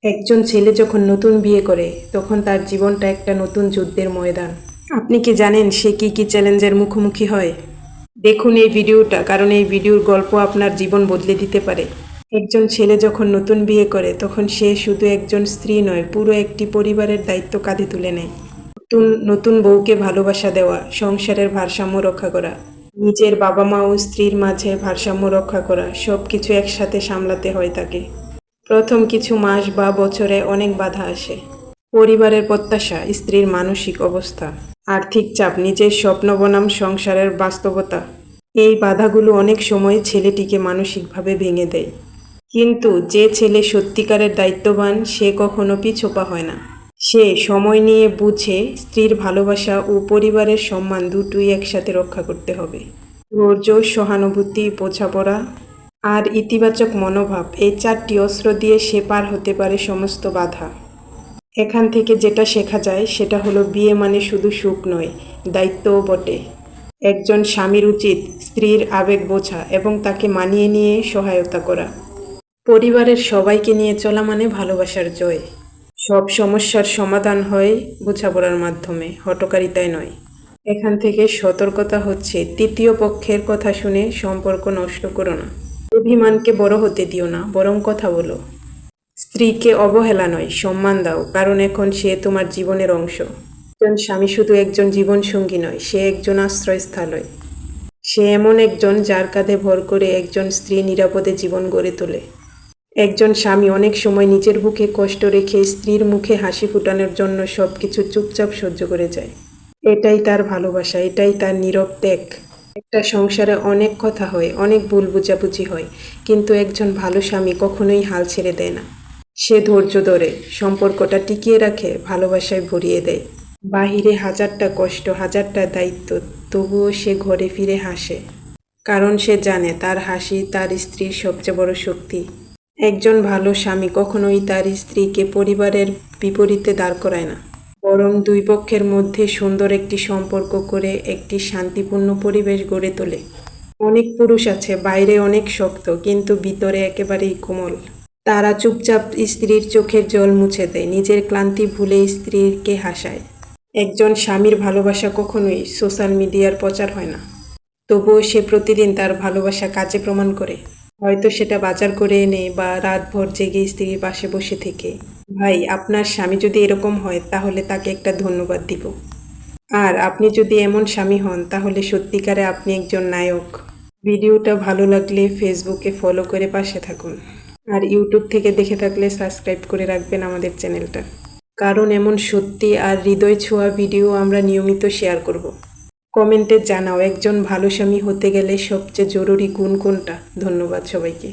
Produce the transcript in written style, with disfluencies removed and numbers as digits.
একজন ছেলে যখন নতুন বিয়ে করে তখন তার জীবনটা একটা নতুন যুদ্ধের ময়দান। আপনি কি জানেন সে কি কি চ্যালেঞ্জের মুখোমুখি হয়? দেখুন এই ভিডিওটা, কারণ এই ভিডিওর গল্প আপনার জীবন বদলে দিতে পারে। একজন ছেলে যখন নতুন বিয়ে করে তখন সে শুধু একজন স্ত্রী নয়, পুরো একটি পরিবারের দায়িত্ব কাঁধে তুলে নেয়। নতুন নতুন বউকে ভালোবাসা দেওয়া, সংসারের ভারসাম্য রক্ষা করা, নিজের বাবা মা ও স্ত্রীর মাঝে ভারসাম্য রক্ষা করা, সব কিছু একসাথে সামলাতে হয় তাকে। প্রথম কিছু মাস বা বছরে অনেক বাধা আসে। পরিবারের প্রত্যাশা, স্ত্রীর মানসিক অবস্থা, আর্থিক চাপ, নিজের স্বপ্ন বনাম সংসারের বাস্তবতা। এই বাধাগুলো অনেক সময় ছেলেটিকে মানসিকভাবে ভেঙে দেয়। কিন্তু যে ছেলে সত্যিকারের দায়িত্ববান সে কখনো পিছপা হয় না। সে সময় নিয়ে বুঝে স্ত্রীর ভালোবাসা ও পরিবারের সম্মান দুটোই একসাথে রক্ষা করতে হবে। ধৈর্য, সহানুভূতি, বোঝাপড়া আর ইতিবাচক মনোভাব, এই চারটি অস্ত্র দিয়ে সে পার হতে পারে সমস্ত বাধা। এখান থেকে যেটা শেখা যায় সেটা হলো বিয়ে মানে শুধু সুখ নয়, দায়িত্বও বটে। একজন স্বামীর উচিত স্ত্রীর আবেগ বোঝা এবং তাকে মানিয়ে নিয়ে সহায়তা করা। পরিবারের সবাইকে নিয়ে চলা মানে ভালোবাসার জয়। সব সমস্যার সমাধান হয় বোঝাপড়ার মাধ্যমে, হঠকারিতায় নয়। এখান থেকে সতর্কতা হচ্ছে, তৃতীয় পক্ষের কথা শুনে সম্পর্ক নষ্ট করো না। অভিমানকে বড় হতে দিও না, বরং কথা বলো। স্ত্রীকে অবহেলা নয়, সম্মান দাও, কারণ এখন সে তোমার জীবনের অংশ। একজন স্বামী শুধু একজন জীবনসঙ্গী নয়, সে একজন আশ্রয়স্থলয়। সে এমন একজন যার কাঁধে ভর করে একজন স্ত্রী নিরাপদে জীবন গড়ে তোলে। একজন স্বামী অনেক সময় নিজের বুকে কষ্ট রেখে স্ত্রীর মুখে হাসি ফোটানোর জন্য সবকিছু চুপচাপ সহ্য করে যায়। এটাই তার ভালোবাসা, এটাই তার নীরব ত্যাগ। একটা সংসারে অনেক কথা হয়, অনেক ভুল বোঝাবুঝি হয়, কিন্তু একজন ভালো স্বামী কখনোই হাল ছেড়ে দেয় না। সে ধৈর্য ধরে, সম্পর্কটা টিকিয়ে রাখে, ভালোবাসায় ভরিয়ে দেয়। বাহিরে হাজারটা কষ্ট, হাজারটা দায়িত্ব, তবুও সে ঘরে ফিরে হাসে। কারণ সে জানে তার হাসি তার স্ত্রীর সবচেয়ে বড় শক্তি। একজন ভালো স্বামী কখনোই তার স্ত্রীকে পরিবারের বিপরীতে দাঁড় করায় না, বরং দুই পক্ষের মধ্যে সুন্দর একটি সম্পর্ক করে একটি শান্তিপূর্ণ পরিবেশ গড়ে তোলে। অনেক পুরুষ আছে বাইরে অনেক শক্ত, কিন্তু ভিতরে একেবারেই কোমল। তারা চুপচাপ স্ত্রীর চোখের জল মুছে দেয়, নিজের ক্লান্তি ভুলে স্ত্রীকে হাসায়। একজন স্বামীর ভালোবাসা কখনোই সোশ্যাল মিডিয়ার প্রচার হয় না, তবুও সে প্রতিদিন তার ভালোবাসা কাজে প্রমাণ করে। হয়তো সেটা বাজার করে এনে বা রাতভর জেগে স্ত্রীর পাশে বসে থেকে। ভাই, আপনার স্বামী যদি এরকম হয় তাহলে তাকে একটা ধন্যবাদ দিব। আর আপনি যদি এমন স্বামী হন তাহলে সত্যিকারে আপনি একজন নায়ক। ভিডিওটা ভালো লাগলে ফেসবুকে ফলো করে পাশে থাকুন। আর ইউটিউব থেকে দেখে থাকলে সাবস্ক্রাইব করে রাখবেন আমাদের চ্যানেলটা, কারণ এমন সত্যি আর হৃদয় ছোঁয়া ভিডিও আমরা নিয়মিত শেয়ার করব। কমেন্টে জানাও একজন ভালো স্বামী হতে গেলে সবচেয়ে জরুরি গুণ কোনটা। ধন্যবাদ সবাইকে।